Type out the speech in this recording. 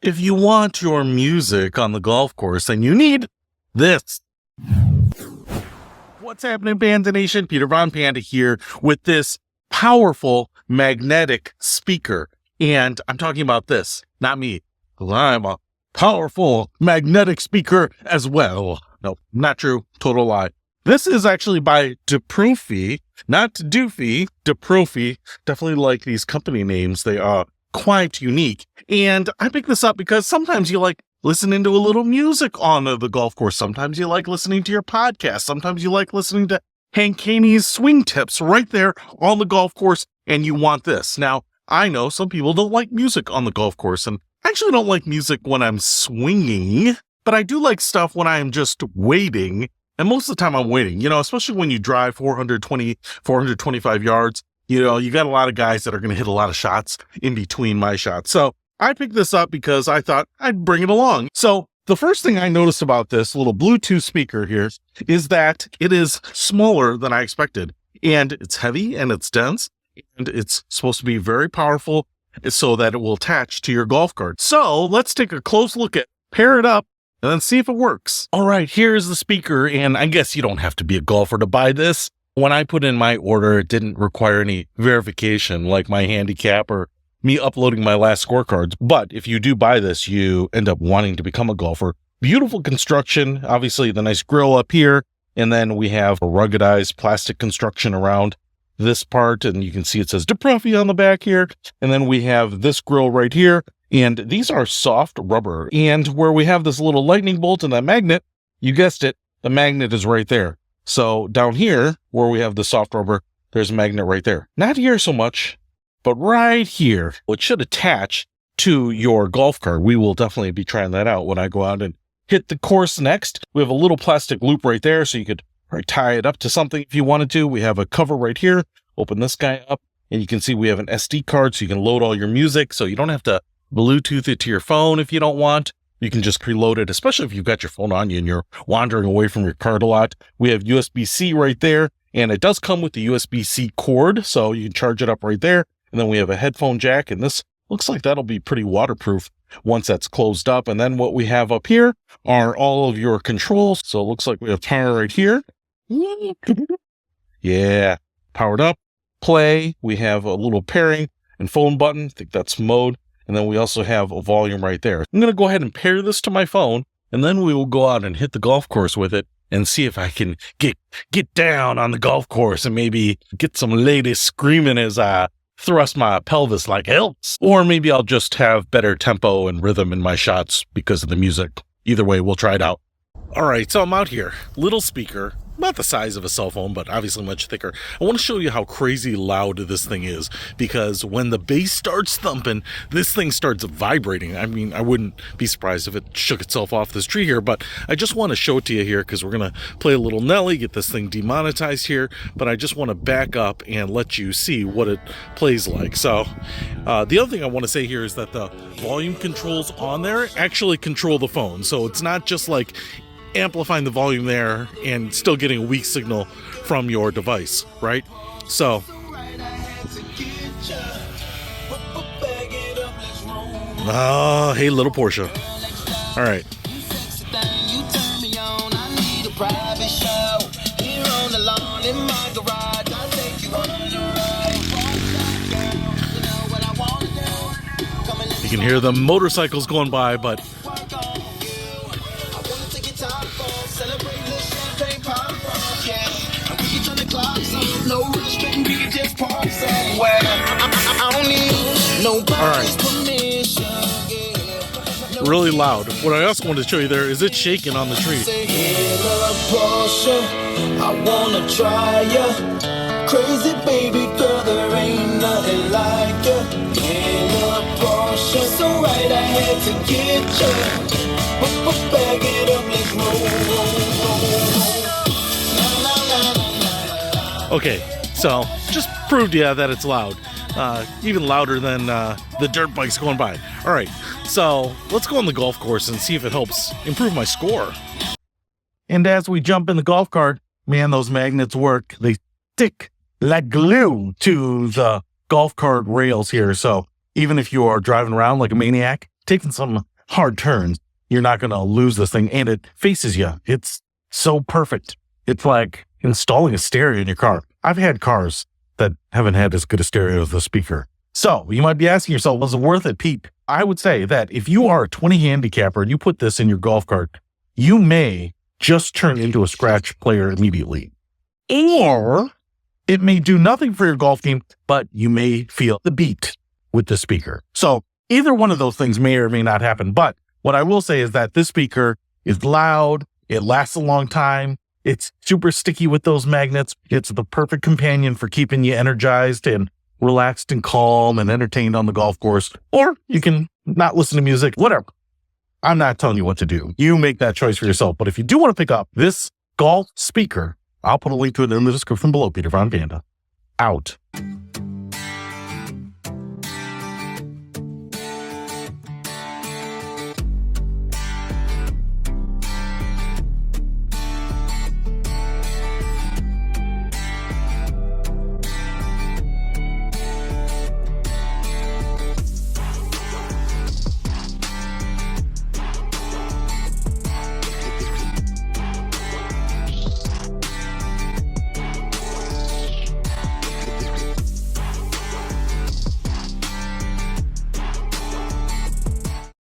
If you want your music on the golf course, then you need this. What's happening, Panda Nation? Peter Von Panda here with this powerful magnetic speaker. And I'm talking about this, not me. I'm a powerful magnetic speaker as well. No, not true. Total lie. This is actually by Dprofy, not Doofy, Dprofy. Definitely like these company names. They are quite unique. And I picked this up because sometimes you like listening to a little music on the golf course. Sometimes you like listening to your podcast. Sometimes you like listening to Hank Haney's swing tips right there on the golf course, and you want this. Now, I know some people don't like music on the golf course, and I actually don't like music when I'm swinging, but I do like stuff when I am just waiting. And most of the time I'm waiting, especially when you drive 425 yards, you got a lot of guys that are going to hit a lot of shots in between my shots. So I picked this up because I thought I'd bring it along. So the first thing I noticed about this little Bluetooth speaker here is that it is smaller than I expected, and it's heavy and it's dense, and it's supposed to be very powerful so that it will attach to your golf cart. So let's take a close look at, pair it up, and then see if it works. All right, here's the speaker, and I guess you don't have to be a golfer to buy this. When I put in my order, it didn't require any verification like my handicap or me uploading my last scorecards. But if you do buy this, you end up wanting to become a golfer. Beautiful construction, obviously the nice grill up here, and then we have a ruggedized plastic construction around this part, and you can see it says Dprofy on the back here, and then we have this grill right here. And these are soft rubber. And where we have this little lightning bolt and a magnet, you guessed it, the magnet is right there. So down here, where we have the soft rubber, there's a magnet right there. Not here so much, but right here. It should attach to your golf cart. We will definitely be trying that out when I go out and hit the course next. We have a little plastic loop right there, so you could tie it up to something if you wanted to. We have a cover right here. Open this guy up, and you can see we have an SD card, so you can load all your music, so you don't have to Bluetooth it to your phone if you don't want. You can just preload it, especially if you've got your phone on you and you're wandering away from your cart a lot. We have USB-C right there, and it does come with the USB-C cord, so you can charge it up right there. And then we have a headphone jack, and this looks like that'll be pretty waterproof once that's closed up. And then what we have up here are all of your controls. So it looks like we have power right here. Yeah, powered up, play. We have a little pairing and phone button. I think that's mode. And then we also have a volume right there. I'm going to go ahead and pair this to my phone, and then we will go out and hit the golf course with it and see if I can get down on the golf course and maybe get some ladies screaming as I thrust my pelvis like else. Or maybe I'll just have better tempo and rhythm in my shots because of the music. Either way, we'll try it out. All right, so I'm out here. Little speaker. About the size of a cell phone, but obviously much thicker. I want to show you how crazy loud this thing is, because when the bass starts thumping, this thing starts vibrating. I mean, I wouldn't be surprised if it shook itself off this tree here, but I just want to show it to you here because we're going to play a little Nelly, get this thing demonetized here, but I just want to back up and let you see what it plays like. So the other thing I want to say here is that the volume controls on there actually control the phone. So it's not just like amplifying the volume there and still getting a weak signal from your device, right? So hey, little Portia. All right. You can hear the motorcycles going by, but really loud. What I also wanted to show you there is it's shaking on the tree. I wanna try ya, crazy baby girl, there ain't nothing like ya. So right, I had to get ya. Bag it up, let's roll. Okay, so just proved to you that it's loud. Even louder than the dirt bikes going by. All right, so let's go on the golf course and see if it helps improve my score. And as we jump in the golf cart, man, those magnets work. They stick like glue to the golf cart rails here. So even if you are driving around like a maniac, taking some hard turns, you're not going to lose this thing. And it faces you. It's so perfect. It's like installing a stereo in your car. I've had cars that haven't had as good a stereo as the speaker. So you might be asking yourself, was it worth it, Pete? I would say that if you are a 20 handicapper and you put this in your golf cart, you may just turn into a scratch player immediately. Or it may do nothing for your golf game, but you may feel the beat with the speaker. So either one of those things may or may not happen. But what I will say is that this speaker is loud. It lasts a long time. It's super sticky with those magnets. It's the perfect companion for keeping you energized and relaxed and calm and entertained on the golf course. Or you can not listen to music, whatever. I'm not telling you what to do. You make that choice for yourself. But if you do want to pick up this golf speaker, I'll put a link to it in the description below. Peter Von Panda, out.